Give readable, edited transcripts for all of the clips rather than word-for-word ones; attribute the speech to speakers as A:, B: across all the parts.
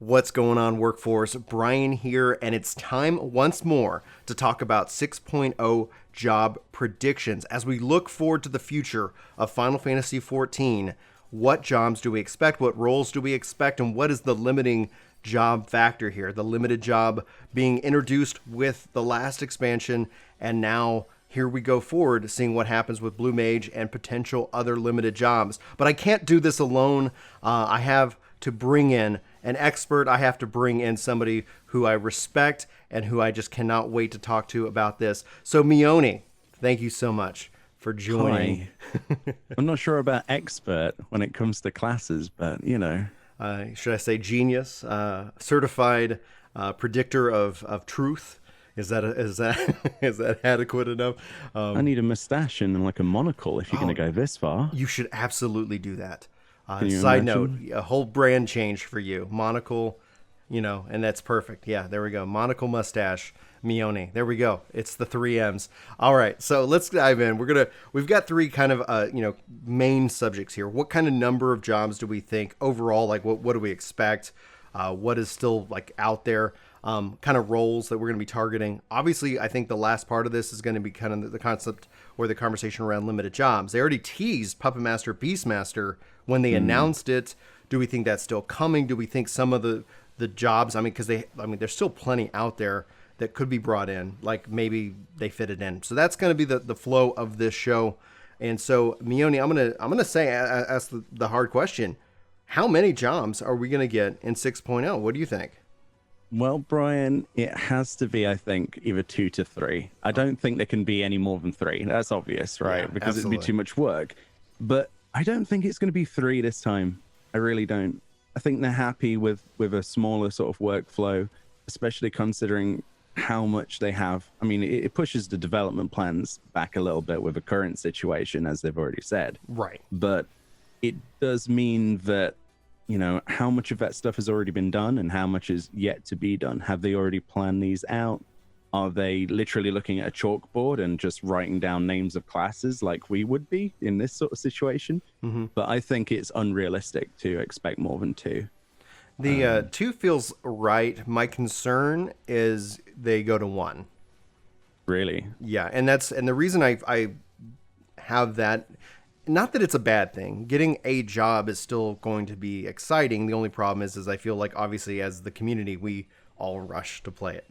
A: What's going on, workforce? Brian here, and it's time once more to talk about 6.0 job predictions. As we look forward to the future of Final Fantasy XIV, what jobs do we expect? What roles do we expect? And what is the limiting job factor here? The limited job being introduced with the last expansion, and now here we go forward, seeing what happens with Blue Mage and potential other limited jobs. But I can't do this alone. I have to bring in an expert. I have to bring in somebody who I respect and who I just cannot wait to talk to about this. So Meoni, thank you so much for joining.
B: Hi. I'm not sure about expert when it comes to classes, but you know.
A: Should I say genius, certified predictor of truth? Is that is that adequate enough?
B: I need a mustache and like a monocle if you're going to go this far.
A: You should absolutely do that.
B: Side
A: note, a whole brand change for you. Monocle, and that's perfect. Yeah, there we go. Monocle, mustache, Meoni. There we go. It's the 3 M's. All right, so let's dive in. We've got three kind of main subjects here. What kind of number of jobs do we think overall? Like what do we expect? What is still like out there? Kind of roles that we're going to be targeting. Obviously, I think the last part of this is going to be kind of the concept or the conversation around limited jobs. They already teased Puppet Master, Beastmaster when they announced it. Do we think that's still coming? Do we think some of the jobs? Because there's still plenty out there that could be brought in. Like maybe they fit it in. So that's going to be the flow of this show. And so Meoni, I'm gonna say ask the hard question: how many jobs are we going to get in 6.0? What do you think?
B: Well, Brian, it has to be, I think, either 2 to 3. I don't think there can be any more than 3. That's obvious, right?
A: Yeah,
B: because
A: absolutely.
B: it'd be too much work. But I don't think it's going to be 3 this time. I really don't. I think they're happy with a smaller sort of workflow, especially considering how much they have. I mean, it pushes the development plans back a little bit with the current situation, as they've already said.
A: Right.
B: But it does mean that, how much of that stuff has already been done and how much is yet to be done? Have they already planned these out? Are they literally looking at a chalkboard and just writing down names of classes like we would be in this sort of situation?
A: Mm-hmm.
B: But I think it's unrealistic to expect more than 2.
A: The 2 feels right. My concern is they go to 1.
B: Really?
A: Yeah, and the reason I have that, not that it's a bad thing. Getting a job is still going to be exciting. The only problem is I feel like obviously as the community we all rush to play it,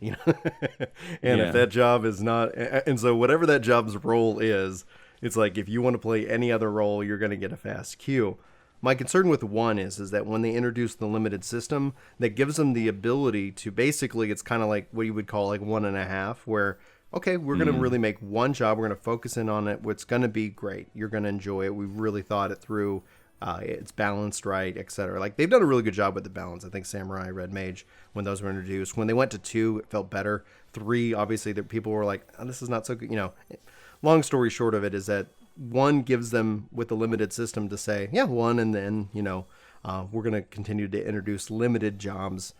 A: and if that job is not, and so whatever that job's role is, it's like if you want to play any other role, you're going to get a fast queue. My concern with 1 is that when they introduce the limited system, that gives them the ability to basically, it's kind of like what you would call like 1.5, where okay, we're going to really make one job. We're going to focus in on it. It's going to be great. You're going to enjoy it. We've really thought it through. It's balanced right, etc. Like they've done a really good job with the balance. I think Samurai, Red Mage, when those were introduced, when they went to 2, it felt better. 3, obviously, that people were like, oh, this is not so good. Long story short of it is that 1 gives them with the limited system to say, yeah, 1, and then we're going to continue to introduce limited jobs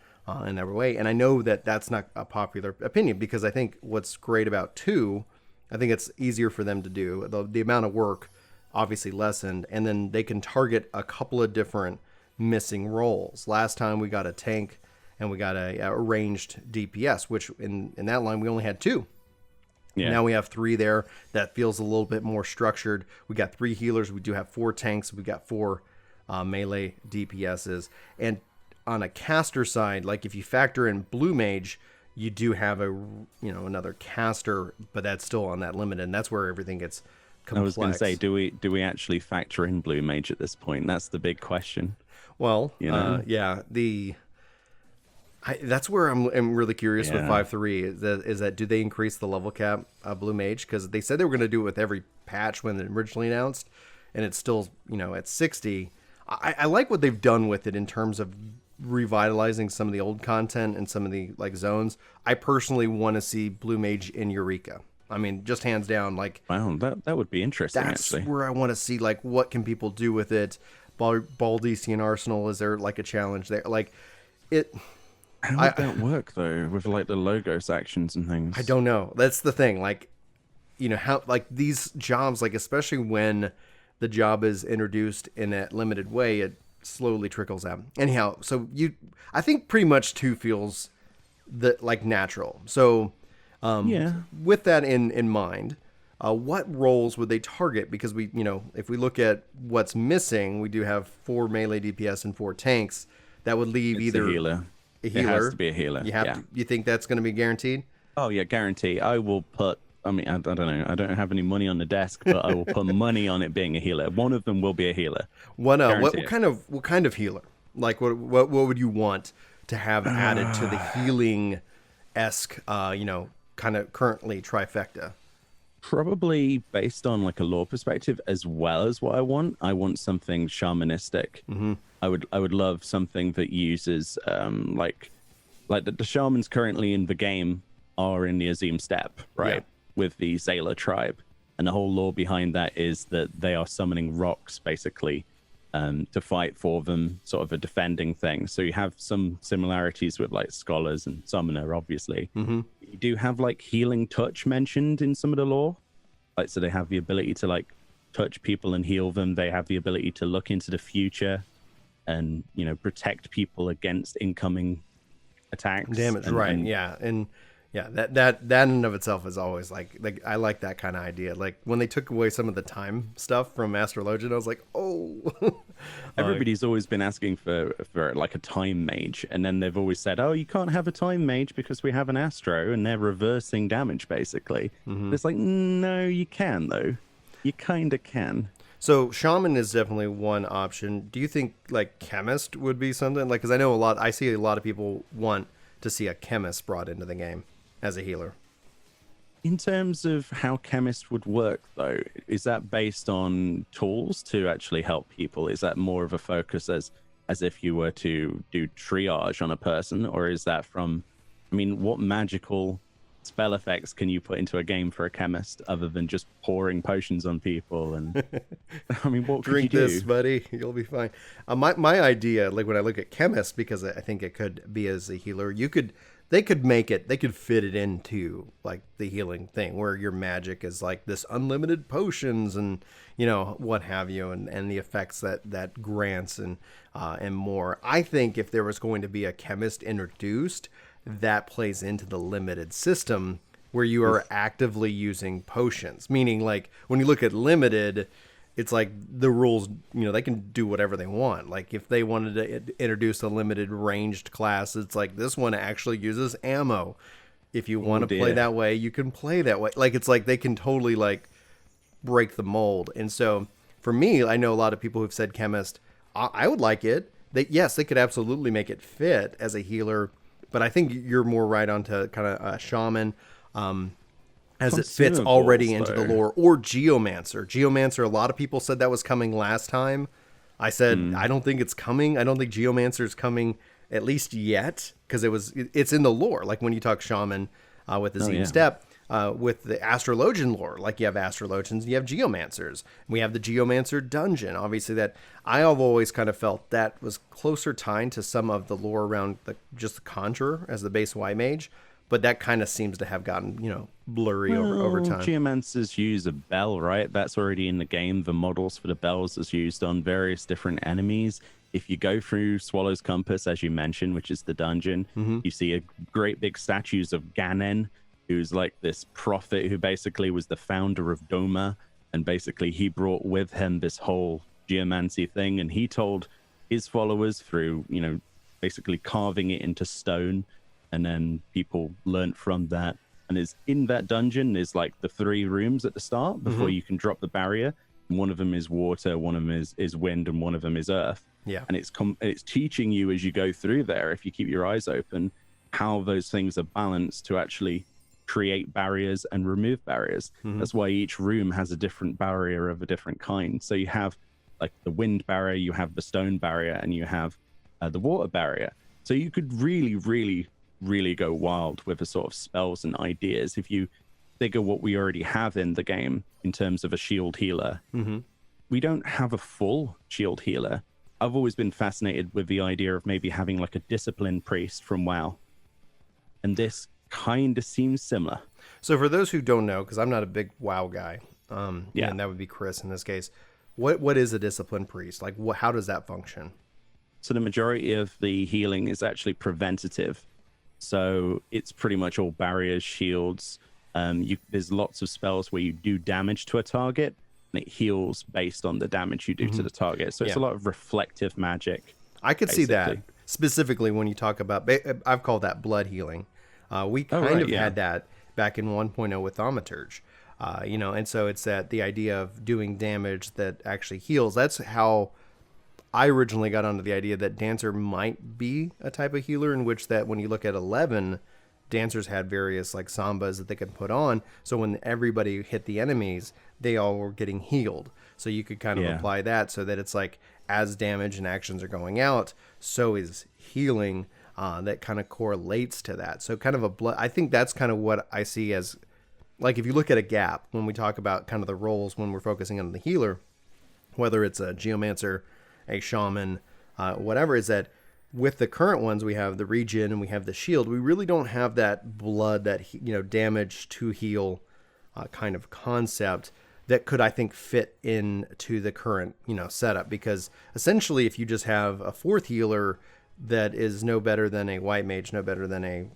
A: in every way. And I know that that's not a popular opinion because I think what's great about 2, I think it's easier for them to do. The amount of work obviously lessened, and then they can target a couple of different missing roles. Last time we got a tank and we got a ranged DPS, which in that line we only had 2. Yeah. Now we have 3 there. That feels a little bit more structured. We got 3 healers. We do have 4 tanks. We got 4 melee DPSs. And on a caster side, like if you factor in Blue Mage, you do have another caster, but that's still on that limit, and that's where everything gets complex.
B: I was going to say, do we actually factor in Blue Mage at this point? That's the big question.
A: Well, that's where I'm really curious with 5.3 is that do they increase the level cap of Blue Mage? Because they said they were going to do it with every patch when it originally announced, and it's still at 60. I like what they've done with it in terms of revitalizing some of the old content and some of the like zones. I personally want to see Blue Mage in Eureka. I mean, just hands down, like
B: wow, that would be interesting.
A: That's
B: actually
A: where I want to see like what can people do with it. Baldesion Arsenal, is there like a challenge there? Like it.
B: How would that work though with like the logo sections and things?
A: I don't know. That's the thing. Like, how like these jobs, like especially when the job is introduced in that limited way, slowly trickles out. Anyhow, so I think pretty much 2 feels like natural. So
B: Yeah.
A: with that in mind, what roles would they target? Because if we look at what's missing, we do have 4 melee DPS and 4 tanks. That would leave
B: It's
A: either
B: a healer.
A: a healer.
B: It has to be a healer.
A: You think that's going to be guaranteed?
B: Oh yeah, guarantee. I will put. I mean, I don't know. I don't have any money on the desk, but I will put money on it being a healer. One of them will be a healer.
A: What kind of healer? Like what would you want to have added to the healing esque kind of currently trifecta?
B: Probably based on like a lore perspective as well as what I want. I want something shamanistic.
A: Mm-hmm.
B: I would love something that uses like the shamans currently in the game are in the Azim Steppe, right?
A: Yeah.
B: With the Zayla tribe. And the whole lore behind that is that they are summoning rocks basically to fight for them, sort of a defending thing. So you have some similarities with like scholars and summoner, obviously.
A: Mm-hmm.
B: You do have like healing touch mentioned in some of the lore. Like, so they have the ability to like touch people and heal them. They have the ability to look into the future and, protect people against incoming attacks.
A: Damage, right? Yeah, and yeah, that in and of itself is always like I like that kind of idea. Like when they took away some of the time stuff from Astrologian, I was like, oh.
B: Everybody's always been asking for like a time mage, and then they've always said, oh, you can't have a time mage because we have an Astro, and they're reversing damage basically.
A: Mm-hmm.
B: It's like, no, you can though. You kind of can.
A: So Shaman is definitely one option. Do you think like Chemist would be something? Like, because I see a lot of people want to see a Chemist brought into the game as a healer.
B: In terms of how Chemist would work, though, is that based on tools to actually help people? Is that more of a focus as if you were to do triage on a person? Or is that from, what magical spell effects can you put into a game for a Chemist other than just pouring potions on people? And what could
A: Drink
B: you do?
A: this, buddy. You'll be fine. My idea, like when I look at Chemist, because I think it could be as a healer, they could fit it into like the healing thing where your magic is like this unlimited potions and what have you, and the effects that grants and more. I think if there was going to be a Chemist introduced, that plays into the limited system where you are actively using potions, meaning like when you look at limited, it's like the rules, they can do whatever they want. Like if they wanted to introduce a limited ranged class, it's like this one actually uses ammo. If you want to play that way, you can play that way. Like it's like they can totally like break the mold. And so for me, I know a lot of people who've said Chemist, I would like it. Yes, they could absolutely make it fit as a healer, but I think you're more right onto kind of a Shaman. As it fits already into the lore, or Geomancer. Geomancer, a lot of people said that was coming last time. I said, I don't think it's coming. I don't think Geomancer is coming at least yet, because it's in the lore. Like when you talk Shaman with the Zine Step, with the Astrologian lore, like you have Astrologians, you have Geomancers. We have the Geomancer dungeon. Obviously, that I have always kind of felt that was closer tied to some of the lore around just the Conjurer as the base Y Mage. But that kind of seems to have gotten, blurry over time.
B: Geomancers use a bell, right? That's already in the game. The models for the bells is used on various different enemies. If you go through Swallow's Compass, as you mentioned, which is the dungeon, you see a great big statues of Ganen, who's like this prophet who basically was the founder of Doma. And basically he brought with him this whole geomancy thing. And he told his followers through, basically carving it into stone. And then people learned from that. And is in that dungeon is like the 3 rooms at the start before you can drop the barrier. And one of them is water, one of them is wind, and one of them is earth.
A: Yeah.
B: And it's teaching you as you go through there, if you keep your eyes open, how those things are balanced to actually create barriers and remove barriers. That's why each room has a different barrier of a different kind. So you have like the wind barrier, you have the stone barrier, and you have the water barrier. So you could really go wild with the sort of spells and ideas if you figure what we already have in the game in terms of a shield healer. We don't have a full shield healer. I've always been fascinated with the idea of maybe having like a discipline priest from WoW, and this kind of seems similar.
A: So for those who don't know, because I'm not a big WoW guy, and that would be Chris in this case, what is a discipline priest? Like how does that function?
B: So the majority of the healing is actually preventative. So it's pretty much all barriers, shields. There's lots of spells where you do damage to a target, and it heals based on the damage you do to the target. So it's a lot of reflective magic.
A: I could see that specifically when you talk about, I've called that blood healing. We kind of had that back in 1.0 with Thaumaturge. And so it's the idea of doing damage that actually heals. That's how I originally got onto the idea that Dancer might be a type of healer, in which that when you look at 11, Dancers had various like sambas that they could put on. So when everybody hit the enemies, they all were getting healed. So you could kind of apply that so that it's like as damage and actions are going out, so is healing. That kind of correlates to that. So kind of I think that's kind of what I see as, like, if you look at a gap when we talk about kind of the roles when we're focusing on the healer, whether it's a Geomancer, a Shaman, whatever, is that with the current ones, we have the regen and we have the shield. We really don't have that blood, that, damage to heal kind of concept that could, I think, fit into the current, setup. Because essentially, if you just have a fourth healer that is no better than a white mage, no better than a,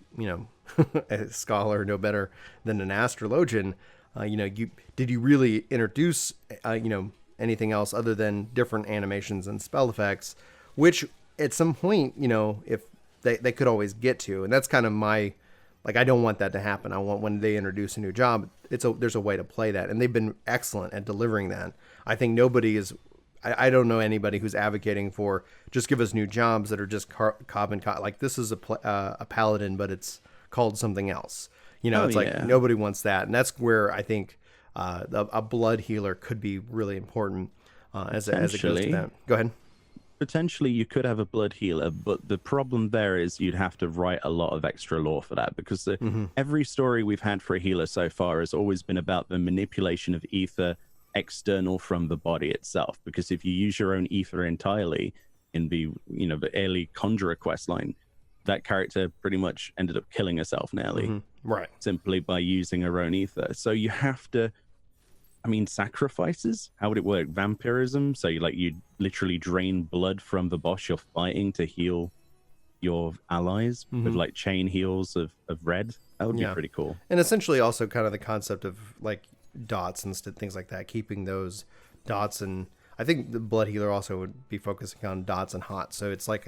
A: a scholar, no better than an astrologian, did you really introduce, anything else other than different animations and spell effects, which at some point, if they could always get to. And that's kind of my, like, I don't want that to happen. I want, when they introduce a new job, there's a way to play that. And they've been excellent at delivering that. I think nobody is, I don't know anybody who's advocating for just give us new jobs that are just like this is a paladin, but it's called something else. Like nobody wants that. And that's where I think a blood healer could be really important as it goes to that. Go ahead.
B: Potentially you could have a blood healer, but the problem there is you'd have to write a lot of extra lore for that, because every story we've had for a healer so far has always been about the manipulation of ether external from the body itself. Because if you use your own ether entirely in the early Conjurer quest line, that character pretty much ended up killing herself nearly,
A: right,
B: simply by using her own ether. So you have to, sacrifices, how would it work? Vampirism, so you literally drain blood from the boss you're fighting to heal your allies with like chain heals of red. That would be pretty cool.
A: And essentially also kind of the concept of like dots and things like that, keeping those dots. And I think the blood healer also would be focusing on dots and hot, so it's like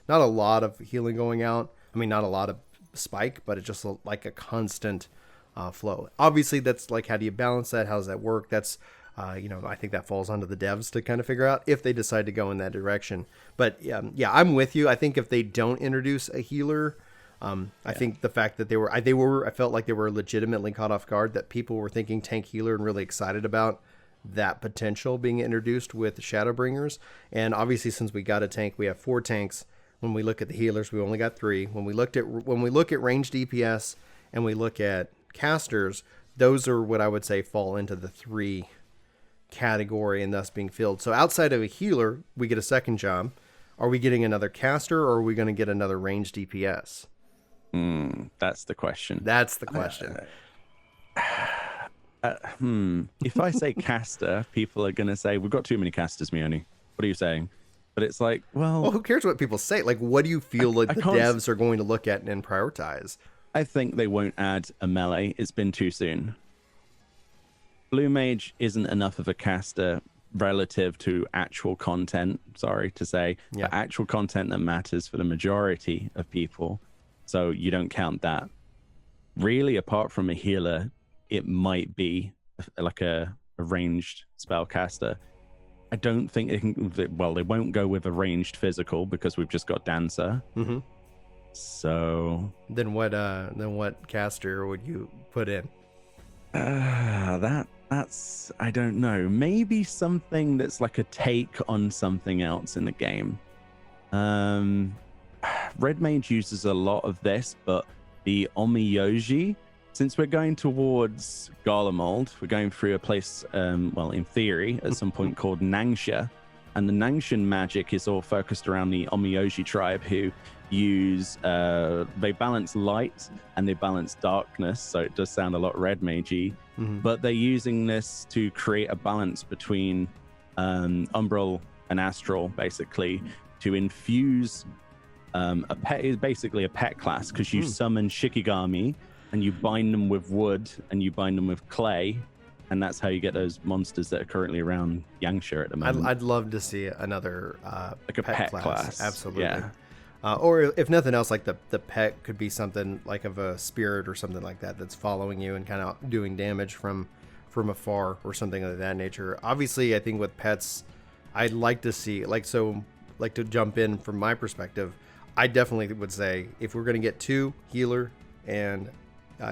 A: not a lot of healing going out. Not a lot of spike, but it's just like a constant flow. Obviously that's like, how do you balance that? How does that work? That's I think that falls onto the devs to kind of figure out if they decide to go in that direction. But I'm with you. I think if they don't introduce a healer, I think the fact that I felt like they were legitimately caught off guard, that people were thinking tank healer and really excited about that potential being introduced with Shadowbringers. And obviously, since we got a tank, we have 4 tanks. When we look at the healers, we only got 3. When we look at ranged DPS and we look at casters, those are what I would say fall into the 3 category and thus being filled. So outside of a healer, we get a second job. Are we getting another caster, or are we going to get another ranged DPS?
B: That's the question. If I say caster, people are going to say, we've got too many casters, Meoni. What are you saying? But it's like, well,
A: who cares what people say? Like, what do you feel like the devs are going to look at and prioritize?
B: I think they won't add a melee. It's been too soon. Blue Mage isn't enough of a caster relative to actual content, sorry to say, but actual content that matters for the majority of people. So you don't count that. Really, apart from a healer, it might be like a ranged spellcaster. I don't think they won't go with a ranged physical because we've just got Dancer. So
A: then what caster would you put in?
B: That's I don't know. Maybe something that's like a take on something else in the game. Red Mage uses a lot of this, but the Omiyoji, since we're going towards Garlemald, we're going through a place, in theory, at some point called Nangsha. And the Nangshan magic is all focused around the Omiyoji tribe, who use, they balance light and they balance darkness. So it does sound a lot Red Mage-y. But they're using this to create a balance between Umbral and Astral, basically. to infuse a pet is basically a pet class, because you summon Shikigami and you bind them with wood and you bind them with clay, and that's how you get those monsters that are currently around Yangtze at the moment.
A: I'd love to see another
B: like a pet class.
A: Absolutely.
B: Yeah.
A: Or if nothing else, like the pet could be something like of a spirit or something like that that's following you and kind of doing damage from afar or something of that nature. Obviously, I think with pets, I'd like to see to jump in from my perspective. I definitely would say if we're going to get 2, healer and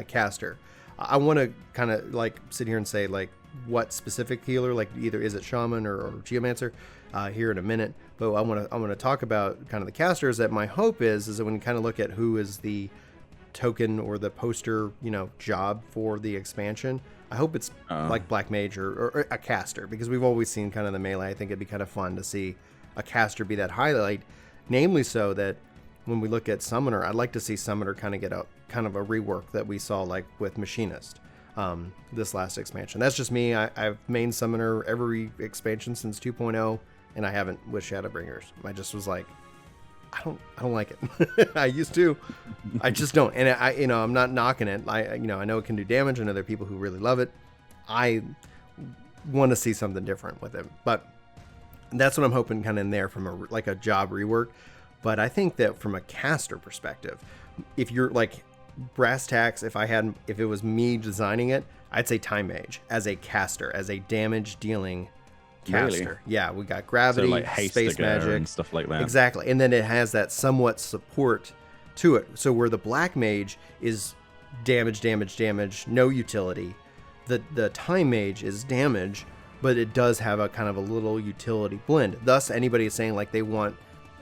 A: caster, I want to kind of like sit here and say like what specific healer, like either is it Shaman or Geomancer here in a minute. But I want to talk about kind of the casters. That my hope is that when you kind of look at who is the token or the poster, job for the expansion, I hope it's like Black Mage or a caster, because we've always seen kind of the melee. I think it'd be kind of fun to see a caster be that highlight, namely so that when we look at Summoner, I'd like to see Summoner kind of get a kind of a rework that we saw like with Machinist this last expansion. That's just me. I've main Summoner every expansion since 2.0, and I haven't with Shadowbringers. I just was like, I don't like it. I used to. I just don't. And I'm not knocking it. I know it can do damage, and other people who really love it. I want to see something different with it. But that's what I'm hoping kind of in there from a job rework. But I think that from a caster perspective, if you're like brass tacks, if it was me designing it, I'd say Time Mage as a caster, as a damage dealing caster. Really? Yeah, we got gravity,
B: so like
A: space magic,
B: and stuff like that.
A: Exactly. And then it has that somewhat support to it. So where the Black Mage is damage, no utility, the Time Mage is damage, but it does have a kind of a little utility blend. Thus, anybody is saying like they want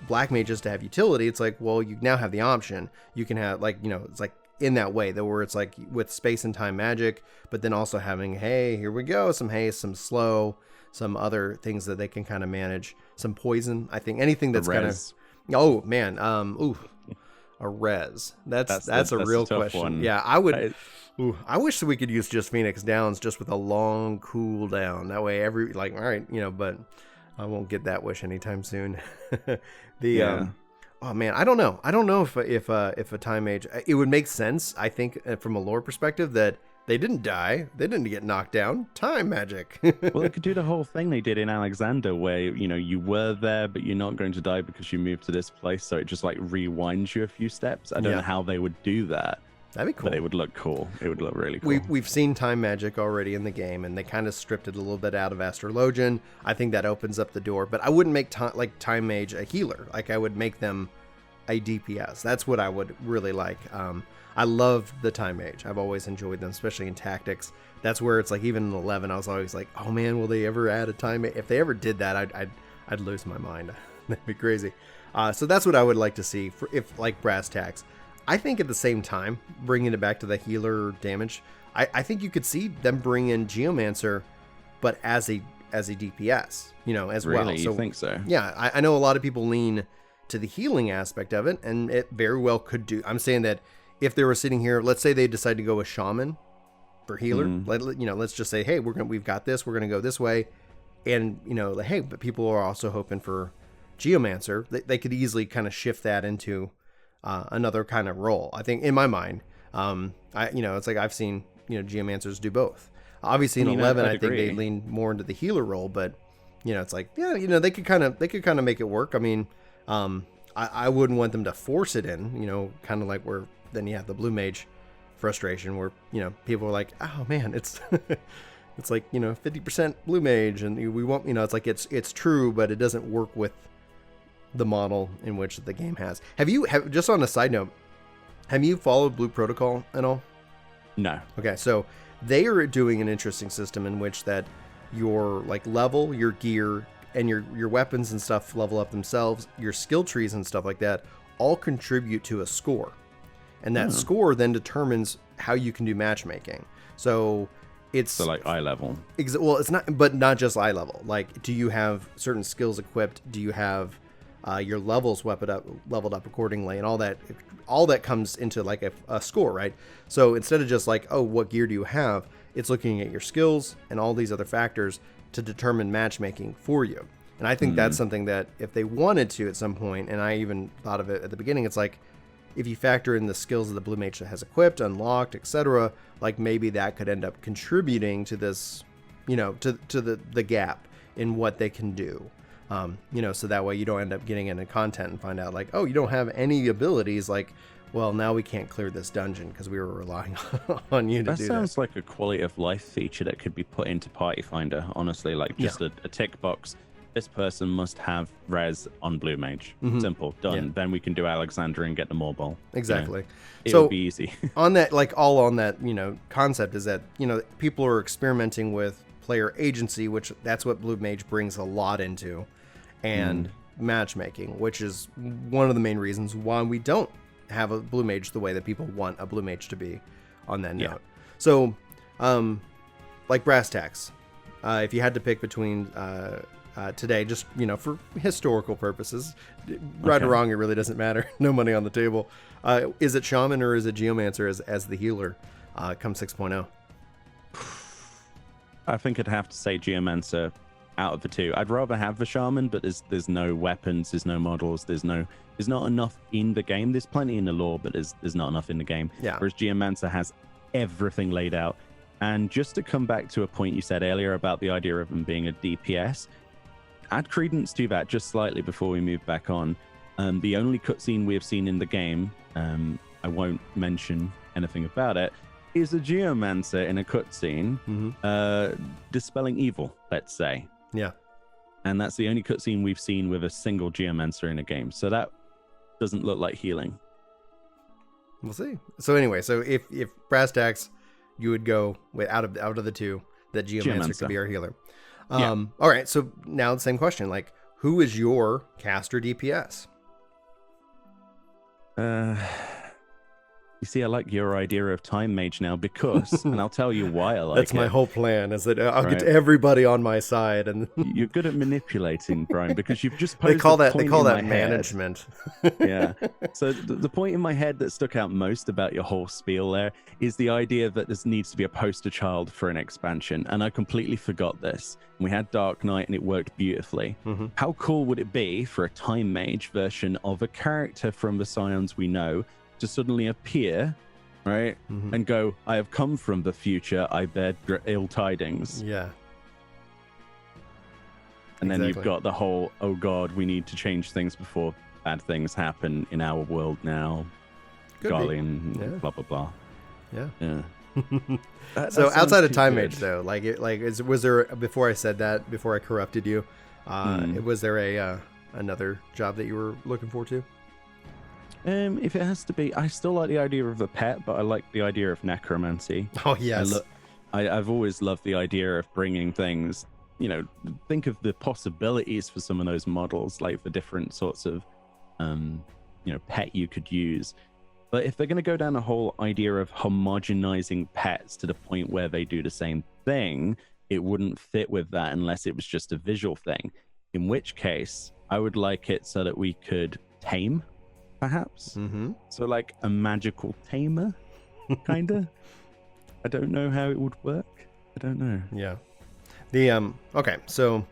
A: Black Mages to have utility, it's like, well, you now have the option. You can have it's like in that way that where it's like with space and time magic, but then also having, hey, here we go, some haste, some slow, some other things that they can kind of manage, some poison. I think anything that's kind of, oh man, a res. That's a real question. One. Yeah, I would. I wish that we could use just Phoenix Downs just with a long cooldown. That way, all right, but I won't get that wish anytime soon. Oh man, I don't know. I don't know if a Time Mage, it would make sense. I think from a lore perspective that they didn't die, they didn't get knocked down. Time magic.
B: Well, they could do the whole thing they did in Alexander, where you were there, but you're not going to die because you moved to this place. So it just like rewinds you a few steps. I don't know how they would do that.
A: That'd be cool.
B: But it would look cool. It would look really cool.
A: We've seen time magic already in the game, and they kind of stripped it a little bit out of Astrologian. I think that opens up the door. But I wouldn't make Time Mage a healer. Like, I would make them a DPS. That's what I would really like. I love the Time Mage. I've always enjoyed them, especially in Tactics. That's where it's like, even in 11, I was always like, oh man, will they ever add a Time Mage? If they ever did that, I'd lose my mind. That'd be crazy. So that's what I would like to see if like brass tacks. I think at the same time, bringing it back to the healer damage, I think you could see them bring in Geomancer, but as a DPS, as
B: really?
A: well.
B: So, you think so?
A: Yeah, I know a lot of people lean to the healing aspect of it, and it very well could do. I'm saying that if they were sitting here, let's say they decide to go with Shaman for healer, let's just say, hey, we've got this, we're gonna go this way, and hey, but people are also hoping for Geomancer. They could easily kind of shift that into another kind of role. I think in my mind, it's like I've seen Geomancers do both. Obviously in 11, I think they lean more into the healer role, but it's like they could kind of make it work. I mean, I wouldn't want them to force it in. Kind of like where then you have the Blue Mage frustration, where people are like, oh man, it's it's like 50% Blue Mage, and we want it's like it's true, but it doesn't work with the model in which the game has. Have just on a side note, have you followed Blue Protocol at all?
B: No.
A: Okay, so they are doing an interesting system in which that your level, your gear, and your weapons and stuff level up themselves. Your skill trees and stuff like that all contribute to a score, and that score then determines how you can do matchmaking. So it's
B: like eye level.
A: Well, it's not, but not just eye level. Like, do you have certain skills equipped? Do you have your levels leveled up accordingly, and all that comes into like a score, right? So instead of just like, oh, what gear do you have, it's looking at your skills and all these other factors to determine matchmaking for you. And I think that's something that if they wanted to at some point, and I even thought of it at the beginning, it's like if you factor in the skills that the blue mage has equipped, unlocked, etc., like maybe that could end up contributing to this, you know, to the gap in what they can do. You know, so that way you don't end up getting into content and find out like, oh, you don't have any abilities. Like, well, now we can't clear this dungeon because we were relying on you to do that.
B: That sounds like a quality of life feature that could be put into Party Finder, honestly, like just a tick box. This person must have res on Blue Mage. Simple, done. Yeah. Then we can do Alexander and get the Morbol.
A: Exactly.
B: You know, it would be easy.
A: On that, like all on that, you know, concept is that, you know, people are experimenting with player agency, which that's what Blue Mage brings a lot into, and matchmaking, which is one of the main reasons why we don't have a Blue Mage the way that people want a Blue Mage to be on that note. So, like brass tacks, if you had to pick between today, just, you know, for historical purposes, right or wrong, it really doesn't matter. No money on the table. Is it Shaman or is it Geomancer as the healer come 6.0?
B: I think I'd have to say Geomancer out of the two. I'd rather have the Shaman, but there's no weapons, there's no models, there's not enough in the game. There's plenty in the lore, but there's not enough in the game.
A: Yeah.
B: Whereas Geomancer has everything laid out. And just to come back to a point you said earlier about the idea of them being a DPS, add credence to that just slightly before we move back on. The only cutscene we have seen in the game, I won't mention anything about it, is a Geomancer in a cutscene dispelling evil, let's say.
A: Yeah.
B: And that's the only cutscene we've seen with a single Geomancer in a game. So that doesn't look like healing.
A: We'll see. So anyway, so if brass tacks, you would go with out of the two, that Geomancer could be our healer. All right, so now the same question, like, who is your caster DPS?
B: You see, I like your idea of Time Mage now because, and I'll tell you why I like it.
A: That's my whole plan, is that I'll get everybody on my side. And
B: you're good at manipulating, Brian, because you've just posed
A: they call that management.
B: Yeah. So the point in my head that stuck out most about your whole spiel there is the idea that there needs to be a poster child for an expansion, and I completely forgot this. We had Dark Knight, and it worked beautifully. How cool would it be for a Time Mage version of a character from the Scions we know to suddenly appear, right, and go, I have come from the future, I bear ill tidings.
A: Yeah.
B: And then you've got the whole, oh god, we need to change things before bad things happen in our world now. Golly, and blah, blah, blah.
A: Yeah.
B: That
A: so outside of Time Mage, though, was there, before I said that, before I corrupted you, was there another job that you were looking forward to?
B: If it has to be, I still like the idea of a pet, but I like the idea of necromancy.
A: Oh, yes.
B: I've always loved the idea of bringing things, you know, think of the possibilities for some of those models, like the different sorts of, you know, pet you could use. But if they're going to go down the whole idea of homogenizing pets to the point where they do the same thing, it wouldn't fit with that unless it was just a visual thing. In which case, I would like it so that we could tame, perhaps. So like a magical tamer, kind of. I don't know how it would work. I don't know.
A: Yeah. The okay, so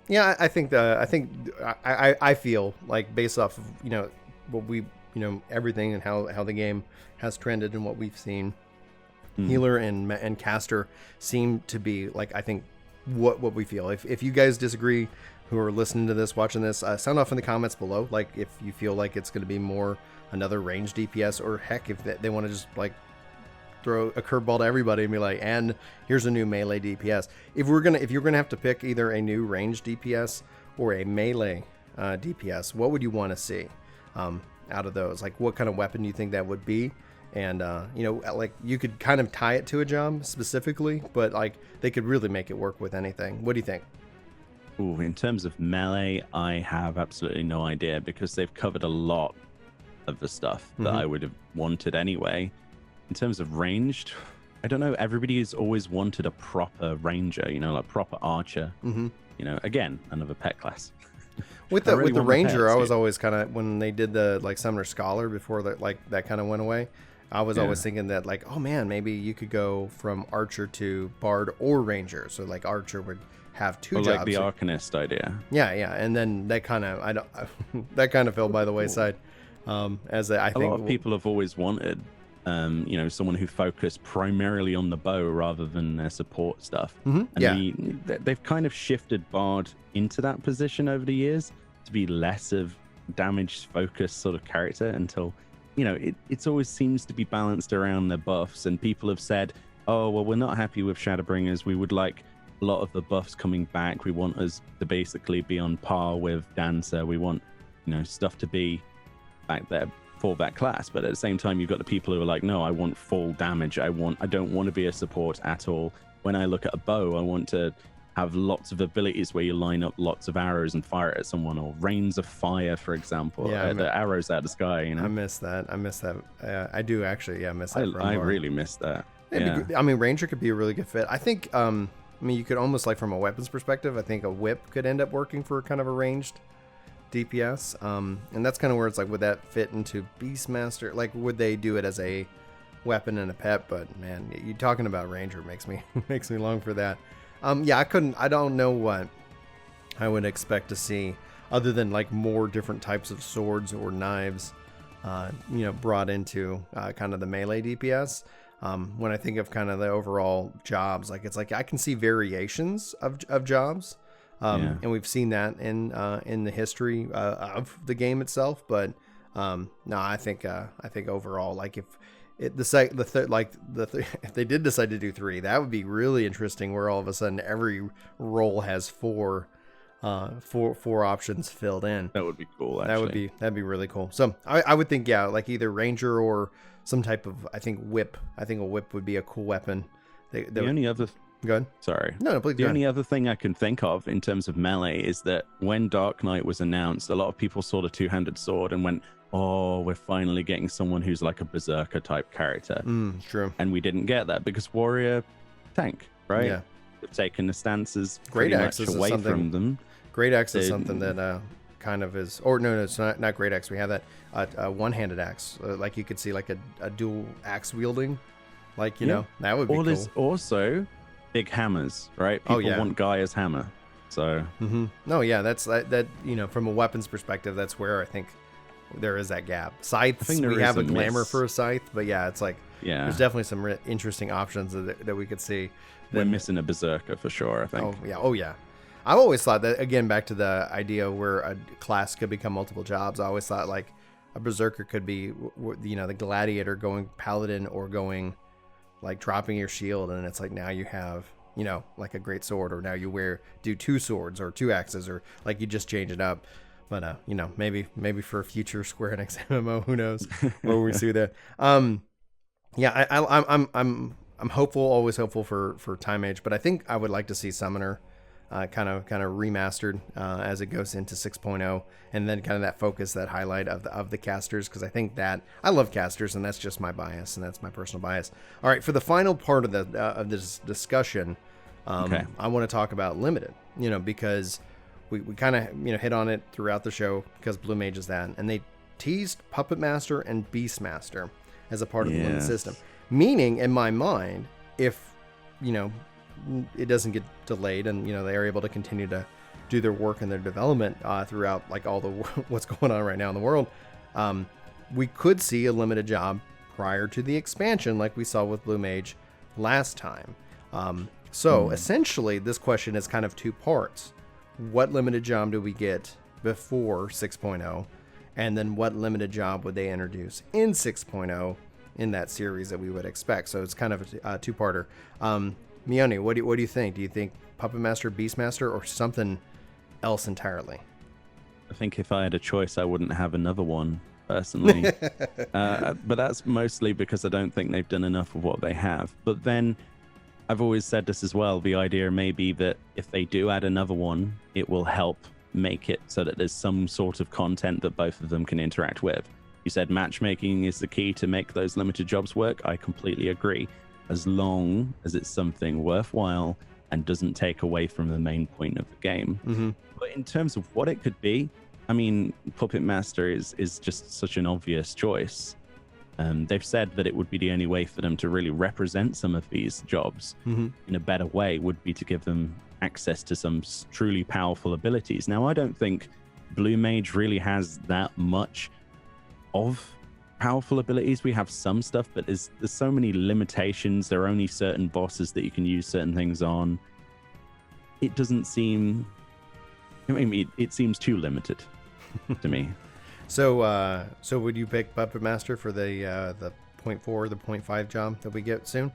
A: yeah, I think I feel like based off of, you know, what we, you know, everything and how the game has trended and what we've seen, healer and caster seem to be like, I think what we feel. If you guys disagree, who are listening to this, watching this, sound off in the comments below. Like if you feel like it's going to be more another range DPS, or heck, if they want to just like throw a curveball to everybody and be like, and here's a new melee DPS. If you're gonna have to pick either a new range DPS or a melee DPS, what would you want to see out of those? Like, what kind of weapon do you think that would be? And you know, like, you could kind of tie it to a job specifically, but like they could really make it work with anything. What do you think?
B: Ooh, in terms of melee, I have absolutely no idea, because they've covered a lot of the stuff that I would have wanted anyway. In terms of ranged, I don't know. Everybody has always wanted a proper ranger, you know, like proper archer. You know, again, another pet class.
A: With the ranger, I was always kind of, when they did the like summoner scholar before that, like that kind of went away, I was always thinking that like, oh man, maybe you could go from archer to bard or ranger. So like archer would have two
B: Or
A: jobs.
B: like the Arcanist idea.
A: Yeah, and then that kind of that kind of fell by the wayside. As I think
B: a lot of people have always wanted, someone who focused primarily on the bow rather than their support stuff. And they've kind of shifted Bard into that position over the years to be less of damage focused sort of character until, it's always seems to be balanced around the buffs. And people have said, oh, well, we're not happy with Shadowbringers. We would like a lot of the buffs coming back. We want us to basically be on par with Dancer. We want, stuff to be back there for that class. But at the same time, you've got the people who are like, no, I want full damage. I don't want to be a support at all. When I look at a bow, I want to have lots of abilities where you line up lots of arrows and fire it at someone, or rains of fire, for example. The arrows out of the sky. I
A: miss that. I do actually. Yeah, miss that.
B: I really miss that.
A: I mean, Ranger could be a really good fit. I think. You could almost, like, from a weapons perspective, I think a whip could end up working for kind of a ranged DPS. And that's kind of where it's like, would that fit into Beastmaster? Like, would they do it as a weapon and a pet? But man, you talking about Ranger makes me long for that. I don't know what I would expect to see other than like more different types of swords or knives, brought into kind of the melee DPS. When I think of kind of the overall jobs, like, it's like I can see variations of jobs. And we've seen that in the history of the game itself. But no, I think overall, like, if they did decide to do 3, that would be really interesting. Where all of a sudden every role has four options filled in.
B: That would be cool. Actually.
A: That'd be really cool. So I would think, like either Ranger or some type of, I think, whip. I think a whip would be a cool weapon.
B: Only other.
A: Go ahead.
B: Sorry.
A: No, please.
B: The only other thing I can think of in terms of melee is that when Dark Knight was announced, a lot of people saw the two-handed sword and went, oh, we're finally getting someone who's like a berserker type character.
A: True.
B: And we didn't get that because warrior tank, right?
A: Yeah.
B: They've taken the stances
A: Great
B: pretty
A: Axe
B: much away from them.
A: Great Axe is something that kind of is, or no, it's not Great Axe. We have that one-handed axe, like you could see like a dual axe wielding, like that would be cool.
B: There's also big hammers, right? People want Gaia's hammer, so.
A: No, yeah, that's that. From a weapons perspective, that's where I think there is that gap. Scythes, we have a glamour for a scythe, but it's like there's definitely some interesting options that we could see.
B: We're missing a berserker for sure, I think.
A: Oh yeah. I've always thought that, again, back to the idea where a class could become multiple jobs. I always thought like a berserker could be, the gladiator going paladin, or going like dropping your shield, and it's like now you have, like a great sword, or now you do 2 swords or 2 axes, or like you just change it up. But maybe for a future Square Enix MMO, who knows where we see that. I'm hopeful, always hopeful for Time Age, but I think I would like to see Summoner kind of remastered as it goes into 6.0, and then kind of that focus, that highlight of the casters, because I think that I love casters, and that's just my bias, and that's my personal bias. All right, for the final part of this discussion, I want to talk about limited, because we kind of hit on it throughout the show, because Blue Mage is that, and they teased Puppet Master and Beastmaster as a part of the limited system, meaning in my mind, if it doesn't get delayed, and they are able to continue to do their work and their development throughout like all the what's going on right now in the world, we could see a limited job prior to the expansion, like we saw with Blue Mage last time. Essentially, this question is kind of 2 parts. What limited job do we get before 6.0, and then what limited job would they introduce in 6.0 in that series that we would expect? So it's kind of a 2-parter. Meoni, what do you think? Do you think Puppet Master, Beastmaster, or something else entirely?
B: I think if I had a choice, I wouldn't have another one, personally. But that's mostly because I don't think they've done enough of what they have. But then I've always said this as well. The idea may be that if they do add another one, it will help make it so that there's some sort of content that both of them can interact with. You said matchmaking is the key to make those limited jobs work. I completely agree. As long as it's something worthwhile and doesn't take away from the main point of the game. But in terms of what it could be, I mean, Puppet Master is just such an obvious choice. They've said that it would be the only way for them to really represent some of these jobs in a better way would be to give them access to some truly powerful abilities. Now, I don't think Blue Mage really has that much of powerful abilities. We have some stuff, but there's so many limitations. There are only certain bosses that you can use certain things on. It doesn't seem... I mean, it seems too limited to me.
A: So would you pick Puppet Master for the 0.4, the 0.5 job that we get soon?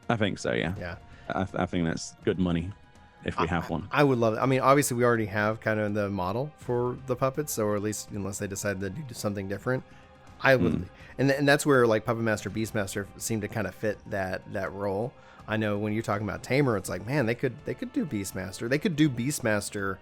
B: I think so, yeah.
A: Yeah.
B: I think that's good money if we have one.
A: I would love it. I mean, obviously, we already have kind of the model for the puppets, or at least unless they decide to do something different. I would, and that's where like Puppet Master, Beastmaster seem to kind of fit that role. I know when you're talking about Tamer, it's like, man, they could do Beastmaster. They could do Beastmaster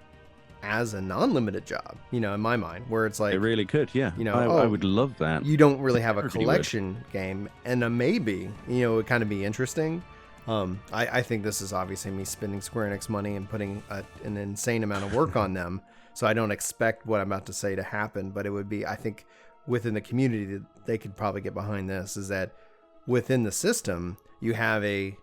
A: as a non-limited job, in my mind, where it's like...
B: It really could, yeah. I would love that.
A: You don't really have a collection game, and maybe, it would kind of be interesting. I think this is obviously me spending Square Enix money and putting an insane amount of work on them, so I don't expect what I'm about to say to happen, but it would be, I think, within the community, they could probably get behind this, is that within the system, you have a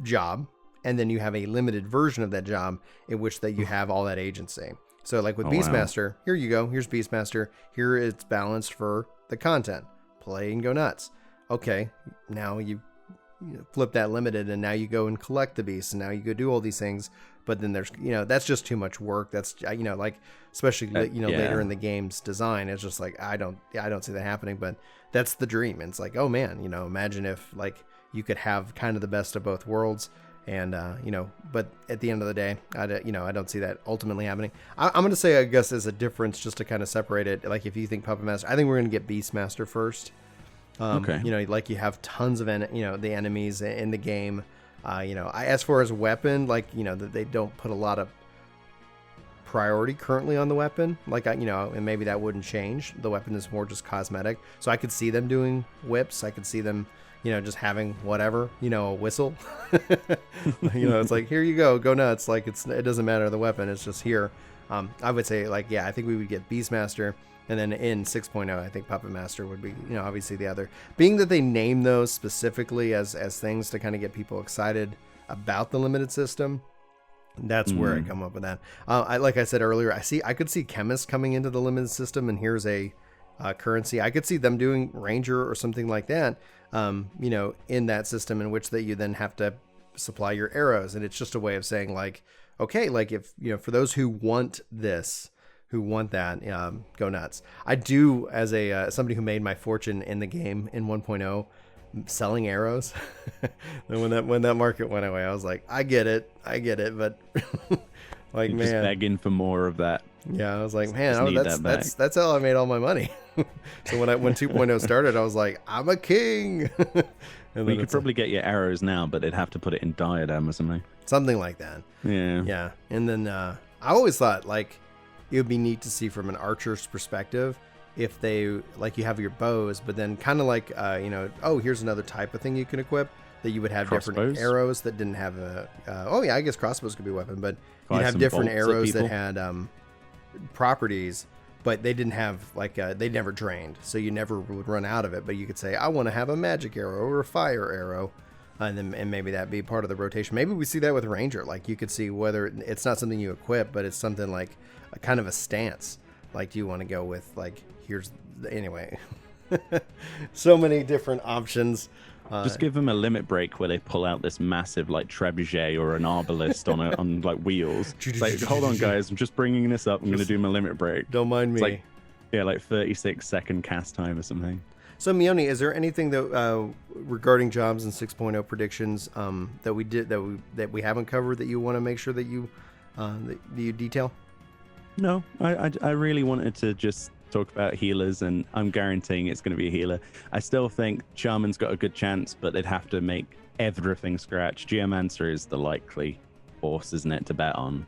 A: job, and then you have a limited version of that job in which that you have all that agency. So like with Beastmaster, Here you go. Here's Beastmaster. Here it's balanced for the content. Play and go nuts. Okay, now you flip that limited, and now you go and collect the beasts, and now you go do all these things. But then there's, that's just too much work. That's, like, especially, later in the game's design, it's just like, I don't see that happening, but that's the dream. And it's like, oh man, imagine if like you could have kind of the best of both worlds. And, but at the end of the day, I don't see that ultimately happening. I'm going to say, I guess, as a difference, just to kind of separate it. Like, if you think Puppet Master, I think we're going to get Beastmaster first. Okay. Like you have tons of, the enemies in the game. As far as weapon, like, that they don't put a lot of priority currently on the weapon. Like, and maybe that wouldn't change. The weapon is more just cosmetic. So I could see them doing whips. I could see them, just having whatever, a whistle. It's like, here you go nuts. Like, it doesn't matter the weapon, it's just here. I would say, like, yeah, I think we would get Beastmaster, and then in 6.0, I think Puppet Master would be, obviously the other. Being that they name those specifically as things to kind of get people excited about the limited system, that's where I come up with that. Like I said earlier, I could see Chemist coming into the limited system, and here's a currency. I could see them doing Ranger or something like that. In that system in which that you then have to supply your arrows. And it's just a way of saying, like, okay, like, if, for those who want this, who want that, go nuts. I do, as somebody who made my fortune in the game in 1.0, selling arrows. And when that market went away, I was like, I get it, but like,
B: you're
A: man,
B: just begging for more of that.
A: Yeah, I was like, man, that's how I made all my money. So when 2.0 started, I was like, I'm a king. And
B: you could probably get your arrows now, but they'd have to put it in diadem or something.
A: Something like that.
B: Yeah.
A: Yeah. And then I always thought, like, it would be neat to see from an archer's perspective if they, like, you have your bows, but then kind of like, here's another type of thing you can equip, that you would have different arrows that didn't have I guess crossbows could be a weapon, but you'd have different arrows that had properties, but they didn't have, like, they never drained, so you never would run out of it. But you could say, I want to have a magic arrow or a fire arrow, and maybe that be part of the rotation. Maybe we see that with Ranger. Like, you could see whether it's not something you equip, but it's something like a kind of a stance. Like, do you want to go with, like, anyway, so many different options.
B: Just give them a limit break where they pull out this massive, like, trebuchet or an arbalist on like wheels. It's like, hold on, guys, I'm just bringing this up. I'm going to do my limit break.
A: Don't mind me.
B: It's like 36-second cast time or something.
A: So, Meoni, is there anything that regarding jobs and 6.0 predictions that we haven't covered that you want to make sure that you detail?
B: No, I really wanted to just talk about healers, and I'm guaranteeing it's going to be a healer. I still think Shaman's got a good chance, but they'd have to make everything scratch. Geomancer is the likely horse, isn't it, to bet on?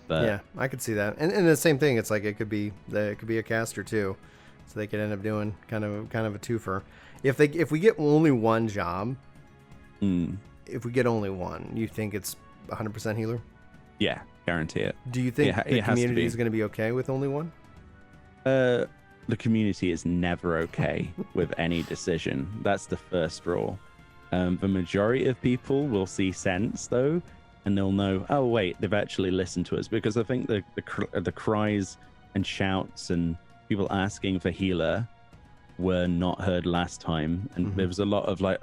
B: But
A: yeah, I could see that. And the same thing, it's like it could be a caster too, so they could end up doing kind of a twofer. If we get only one job, if we get only one, you think it's 100% healer?
B: Yeah, guarantee it.
A: Do you think the community is going to be okay with only one?
B: the community is never okay with any decision. That's the first rule. The majority of people will see sense, though, and they'll know, oh, wait, they've actually listened to us. Because I think the cries and shouts and people asking for healer were not heard last time. And there was a lot of like,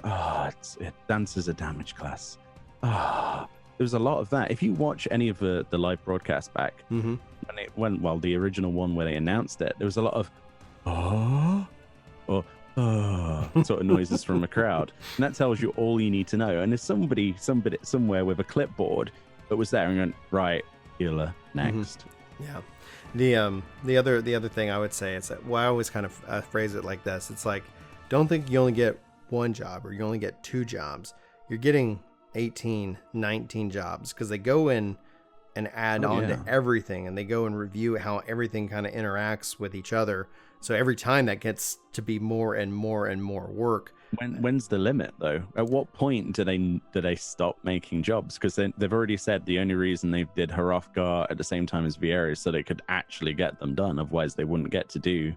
B: it dances a damage class. There was a lot of that. If you watch any of the live broadcast back, when it went, well, the original one where they announced it, there was a lot of, or sort of noises from a crowd, and that tells you all you need to know. And if somebody somewhere with a clipboard that was there and went, right, healer next.
A: Yeah. The other thing I would say is that, well, I always kind of phrase it like this. It's like, don't think you only get one job or you only get two jobs. You're getting 18, 19 jobs, because they go in and add on to everything, and they go and review how everything kind of interacts with each other. So every time that gets to be more and more and more work.
B: When's the limit, though? At what point do they stop making jobs? Because they've already said the only reason they did Hrothgar at the same time as Viera is so they could actually get them done. Otherwise, they wouldn't get to do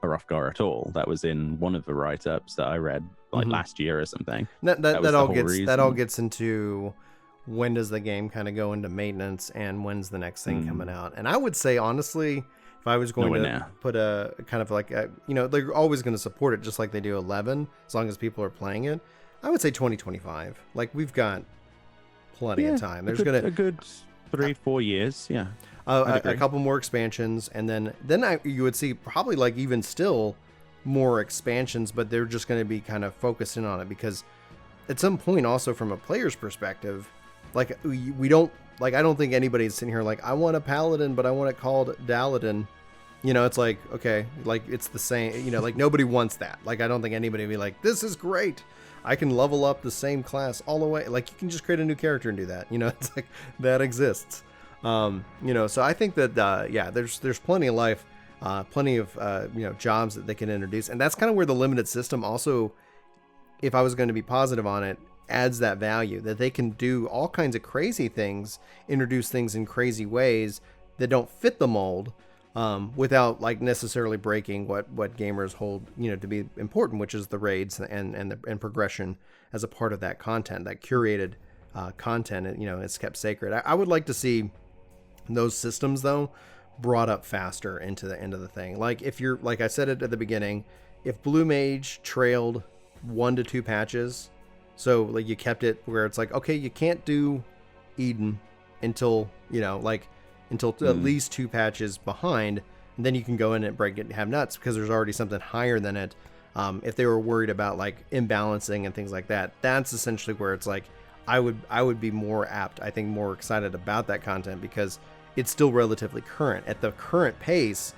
B: Hrothgar at all. That was in one of the write-ups that I read like last year or something.
A: That all gets into when does the game kind of go into maintenance and when's the next thing coming out. And I would say, honestly, if I was going to put a kind of like a, they're always going to support it just like they do 11, as long as people are playing it. I would say 2025. Like, we've got plenty of time. There's a
B: good 3-4 years. Yeah.
A: A couple more expansions, and then you would see probably like even still more expansions, but they're just going to be kind of focused in on it, because at some point also from a player's perspective, like we don't, like, I don't think anybody's sitting here like, I want a paladin, but I want it called Daladin. It's like, okay, like it's the same, like nobody wants that. Like, I don't think anybody would be like, this is great, I can level up the same class all the way. Like, you can just create a new character and do that. It's like that exists. So I think that, there's plenty of life, plenty of, jobs that they can introduce. And that's kind of where the limited system also, if I was going to be positive on it, adds that value, that they can do all kinds of crazy things, introduce things in crazy ways that don't fit the mold, without like necessarily breaking what gamers hold, to be important, which is the raids and progression as a part of that content, that curated, content, it's kept sacred. I would like to see those systems, though, brought up faster into the end of the thing. Like, if you're, like I said it at the beginning, if Blue Mage trailed 1 to 2 patches, so like you kept it where it's like, okay, you can't do Eden until at least 2 patches behind, and then you can go in and break it and have nuts, because there's already something higher than it. If they were worried about like imbalancing and things like that, that's essentially where it's like, I would be more apt, I think, more excited about that content, because it's still relatively current at the current pace.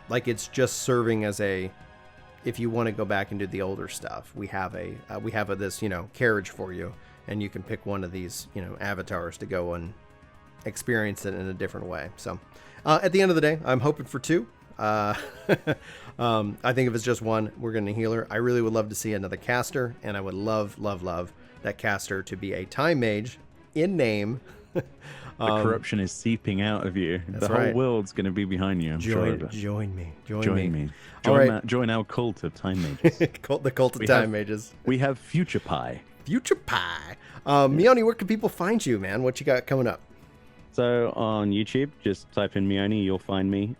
A: Like, it's just serving as a, if you want to go back and do the older stuff, we have this carriage for you, and you can pick one of these avatars to go and experience it in a different way. So at the end of the day, I'm hoping for 2. I think if it's just 1, we're going to healer. I really would love to see another caster, and I would love that caster to be a time mage in name.
B: The corruption is seeping out of you. The whole world's going to be behind you.
A: Join me.
B: Join our cult of time mages.
A: The cult of time mages.
B: We have Future Pie.
A: Meoni, where can people find you, man? What you got coming up?
B: So on YouTube, just type in Meoni, you'll find me.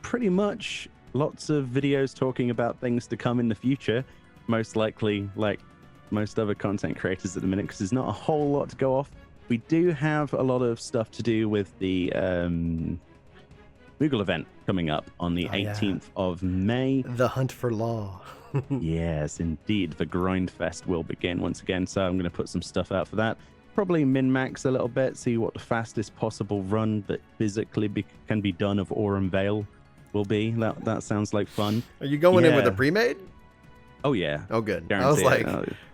B: Pretty much lots of videos talking about things to come in the future. Most likely, like most other content creators at the minute, because there's not a whole lot to go off. We do have a lot of stuff to do with the Moogle event coming up on the 18th of May.
A: The Hunt for Law.
B: Yes, indeed. The Grind Fest will begin once again, so I'm going to put some stuff out for that. Probably min-max a little bit, see what the fastest possible run that physically can be done of Aurum Vale will be. That sounds like fun.
A: Are you going in with a pre-made?
B: Oh, yeah.
A: Oh, good.
B: Guarantee
A: I was like...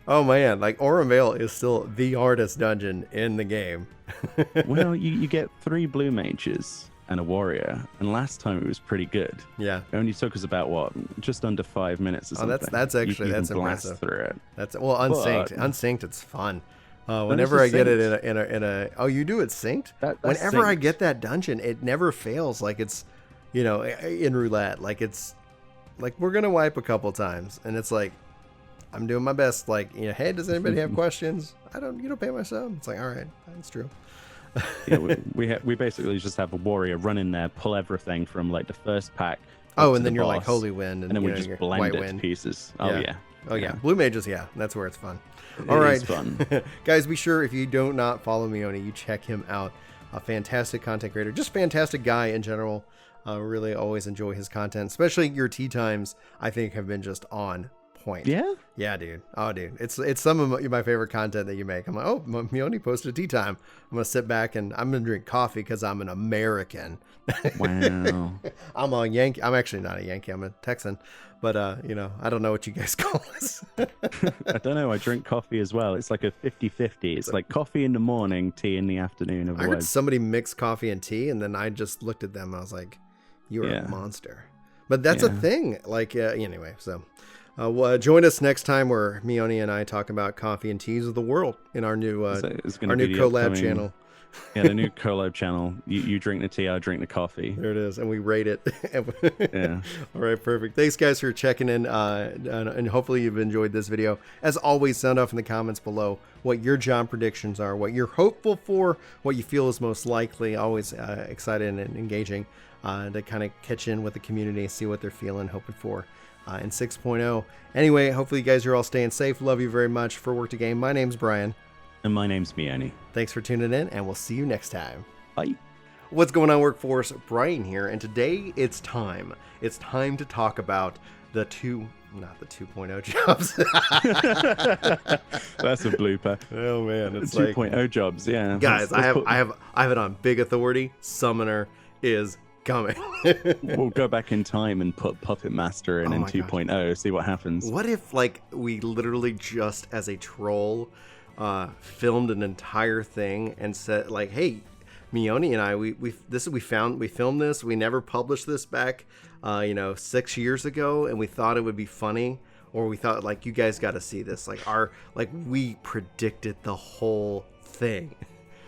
A: Oh man, like Aurum Vale is still the hardest dungeon in the game.
B: Well, you get 3 blue mages and a warrior, and last time it was pretty good.
A: Yeah.
B: It only took us about just under 5 minutes or something.
A: That's actually
B: that's
A: impressive.
B: Through it.
A: That's unsynced. It's fun. Whenever I get it in a oh, you do it synced? Whenever I get that dungeon, it never fails. Like, it's in roulette. Like, it's like we're gonna wipe a couple times, and it's like I'm doing my best. Like, hey, does anybody have questions? You don't pay my sub. It's like, all right, that's true.
B: Yeah, we basically just have a warrior run in there, pull everything from like the first pack.
A: Oh, and then you're like Holy Wind,
B: and then we just blend
A: White
B: it
A: Wind
B: to pieces. Oh yeah.
A: Oh yeah. Blue Mages, yeah, that's where it's fun.
B: All right, fun.
A: Guys, be sure if you do not follow Meoni, you check him out. A fantastic content creator, just fantastic guy in general. Really always enjoy his content, especially your tea times. I think have been just on point. Yeah, dude. Oh, dude, it's some of my favorite content that you make. I'm like, oh, Meoni posted a tea time. I'm gonna sit back and I'm gonna drink coffee because I'm an American.
B: Wow.
A: I'm a Yankee. I'm actually not a Yankee. I'm a Texan. But I don't know what you guys call us.
B: I don't know. I drink coffee as well. It's like a 50-50. It's like coffee in the morning, tea in the afternoon.
A: I heard somebody mix coffee and tea, and then I just looked at them. I was like, "You're a monster." But that's a thing. Like anyway, so. Join us next time where Meoni and I talk about coffee and teas of the world in our new collab channel.
B: Yeah, the new collab channel. You drink the tea, I drink the coffee.
A: There it is, and we rate it.
B: Yeah.
A: All right, perfect. Thanks, guys, for checking in, and hopefully you've enjoyed this video. As always, sound off in the comments below what your job predictions are, what you're hopeful for, what you feel is most likely. Always excited and engaging to kind of catch in with the community, see what they're feeling, hoping for. In 6.0. Anyway, hopefully you guys are all staying safe. Love you very much. For Work to Game, my name's Brian.
B: And my name's Meoni.
A: Thanks for tuning in, and we'll see you next time.
B: Bye.
A: What's going on, Workforce? Brian here, and today it's time. It's time to talk about the 2.0 jobs.
B: That's a blooper.
A: Oh man, it's
B: 2.0 jobs. Yeah,
A: guys. I have it on big authority. Summoner is coming.
B: We'll go back in time and put Puppet Master in 2.0, see what happens.
A: What if we literally just as a troll filmed an entire thing and said hey, Meoni and I we filmed this, we never published this back 6 years ago, and we thought it would be funny, or we thought you guys got to see this, we predicted the whole thing.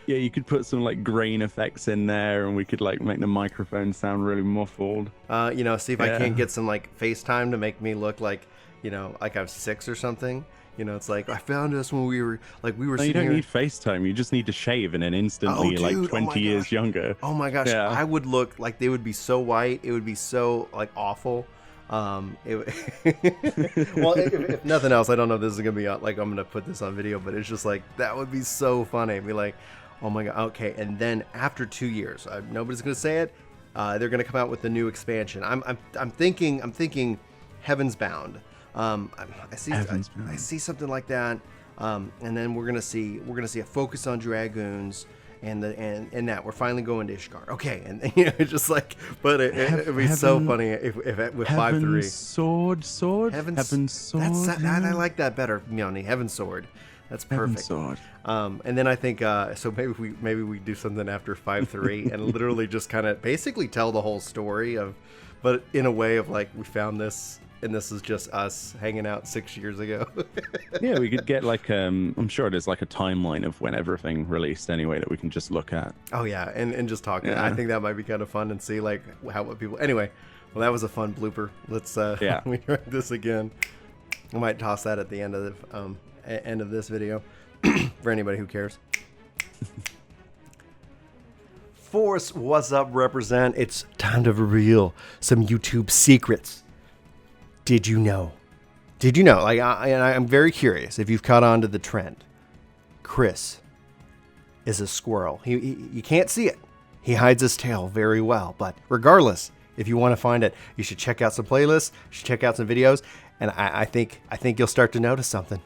B: Yeah, you could put some grain effects in there, and we could make the microphone sound really muffled.
A: See if I can't get some FaceTime to make me look like I was 6 or something. It's I found us when we were
B: No,
A: sitting
B: you don't
A: here.
B: need FaceTime. You just need to shave, and then instantly 20 years younger.
A: Oh my gosh, yeah. I would look like they would be so white. It would be so awful. Well, if nothing else, I don't know if this is gonna be I'm gonna put this on video, but it's just that would be so funny. Be oh my god, okay. And then after 2 years, nobody's gonna say it. They're gonna come out with the new expansion. I'm thinking Heaven's Bound. I see something like that. And then we're gonna see a focus on dragoons, and that we're finally going to Ishgard. Okay, and it's just but it'd be so funny if with 5.3
B: sword. Heaven's sword.
A: I like that better, Meoni. Heaven's sword. That's perfect.
B: Sword.
A: And then I think so maybe we do something after 5.3 and literally just kind of basically tell the whole story but in a way of we found this. And this is just us hanging out 6 years ago.
B: Yeah, we could get I'm sure there's a timeline of when everything released anyway that we can just look at.
A: Oh yeah, and just talk. Yeah. I think that might be kind of fun and see what people. Anyway, well, that was a fun blooper. Let's we try this again. I might toss that at the end of the end of this video for anybody who cares. Force, what's up? Represent. It's time to reveal some YouTube secrets. Did you know? I'm very curious if you've caught on to the trend. Chris is a squirrel. You can't see it. He hides his tail very well. But regardless, if you want to find it, you should check out some playlists. You should check out some videos, and I think you'll start to notice something.